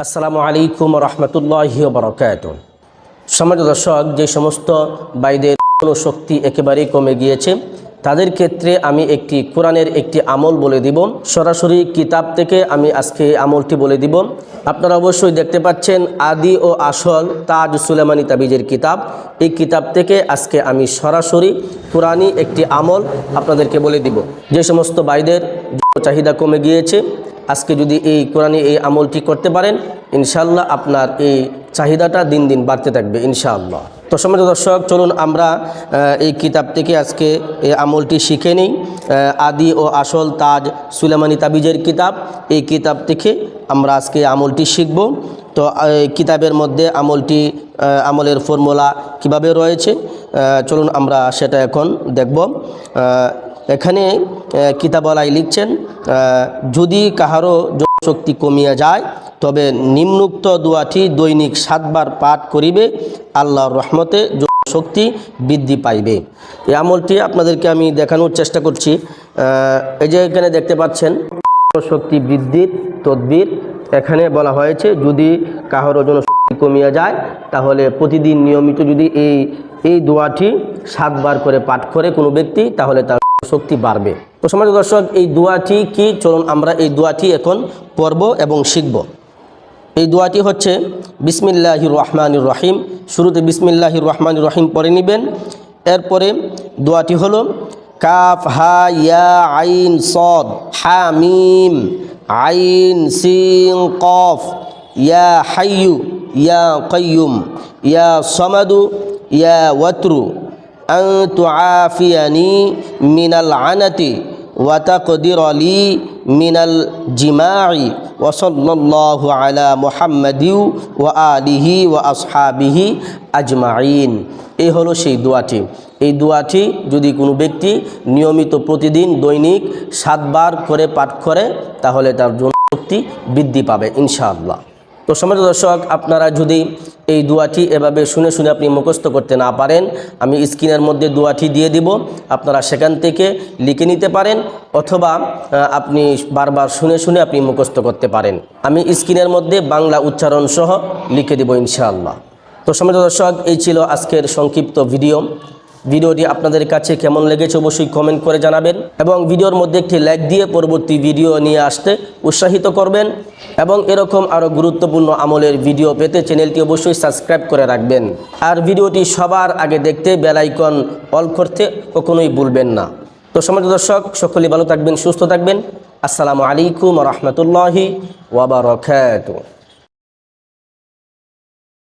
আসসালামু আলাইকুম রহমতুল্লাহি ওয়া বারাকাতুহু। সম্মানিত দর্শক, যে সমস্ত ভাইদের কোনো শক্তি একেবারেই কমে গিয়েছে তাদের ক্ষেত্রে আমি একটি কোরআনের একটি আমল বলে দিব। সরাসরি কিতাব থেকে আমি আজকে আমলটি বলে দিব। আপনারা অবশ্যই দেখতে পাচ্ছেন আদি ও আসল তাজ সুলেমানি তাবিজের কিতাব। এই কিতাব থেকে আজকে আমি সরাসরি কোরআনি একটি আমল আপনাদেরকে বলে দিব। যে সমস্ত ভাইদের চাহিদা কমে গিয়েছে, আজকে যদি এই কোরআনি এই আমলটি করতে পারেন, ইনশাআল্লাহ আপনার এই চাহিদাটা দিন দিন বাড়তে থাকবে ইনশাআল্লাহ। তো সম্মানিত দর্শক, চলুন আমরা এই কিতাব থেকে আজকে এই আমলটি শিখে নিই। আদি ও আসল তাজ সুলেমানি তাবিজের কিতাব, এই কিতাব থেকে আমরা আজকে আমলটি শিখব। তো কিতাবের মধ্যে আমলের ফর্মুলা কিভাবে রয়েছে, চলুন আমরা সেটা এখন দেখব। এখানে কিতাবওয়ালাই লিখছেন, যদি কাহারও শক্তি কমিয়া যায় তবে নিম্নোক্ত দোয়াটি দৈনিক 7 বার পাঠ করিবে, আল্লাহর রহমতে শক্তি বৃদ্ধি পাইবে। এই আমলটি আপনাদেরকে আমি দেখানোর চেষ্টা করছি। এই যে এখানে দেখতে পাচ্ছেন শক্তি বৃদ্ধির তদবির। এখানে বলা হয়েছে যদি কাহারও জনশক্তি কমিয়া যায় তাহলে প্রতিদিন নিয়মিত যদি এই দোয়াটি 7 বার করে পাঠ করে কোনো ব্যক্তি, তাহলে তার শক্তি বাড়বে। তো সম্মানিত দর্শক, এই দোয়াটি কি, চলুন আমরা এই দোয়াটি এখন পড়ব এবং শিখব। এই দোয়াটি হচ্ছে বিসমিল্লাহির রহমানির রহিম। শুরুতে বিসমিল্লাহির রহমানির রহিম পড়ে নেবেন। এরপরে দোয়াটি হলো কাফ হা ইয়া আইন সদ হা মিম আইন সিন কফ ইয়া হাইয়ু ইয়া কাইয়ুম ইয়া সামাদু ইয়া ওয়াতরু আন তুআফিয়ানি মিনাল আনাতি ওয়া তাকদির লি মিনাল জিমাই ওয়া সাল্লাল্লাহু আলা মুহাম্মাদিউ ওয়া আলিহি ওয়া আসহাবিহি আজমাইন। এই হলো সেই দোয়াটি। এই দোয়াটি যদি কোনো ব্যক্তি নিয়মিত প্রতিদিন দৈনিক 7 বার করে পাঠ করে তাহলে তার শক্তি বৃদ্ধি পাবে ইনশাআল্লাহ। তো সম্মানিত দর্শক, আপনারা যদি এই দোয়াটি এভাবে শুনে শুনে আপনি মুখস্থ করতে না পারেন, আমি স্ক্রিনের মধ্যে দোয়াটি দিয়ে দিব, আপনারা সেখান থেকে লিখে নিতে পারেন, অথবা আপনি বারবার শুনে শুনে আপনি মুখস্থ করতে পারেন। আমি স্ক্রিনের মধ্যে বাংলা উচ্চারণ সহ লিখে দেব ইনশাআল্লাহ। তো সম্মানিত দর্শক, এই ছিল আজকের সংক্ষিপ্ত ভিডিওটি আপনাদের কাছে কেমন লেগেছে অবশ্যই কমেন্ট করে জানাবেন, এবং ভিডিওর মধ্যে একটি লাইক দিয়ে পরবর্তী ভিডিও নিয়ে আসতে উৎসাহিত করবেন। এবং এরকম আরও গুরুত্বপূর্ণ আমলের ভিডিও পেতে চ্যানেলটি অবশ্যই সাবস্ক্রাইব করে রাখবেন। আর ভিডিওটি সবার আগে দেখতে বেল আইকন অল করতে কখনোই ভুলবেন না। তো সম্মানিত দর্শক, সকলেই ভালো থাকবেন, সুস্থ থাকবেন। আসসালামু আলাইকুম ওয়া রাহমাতুল্লাহি ওয়া বারাকাতুহু।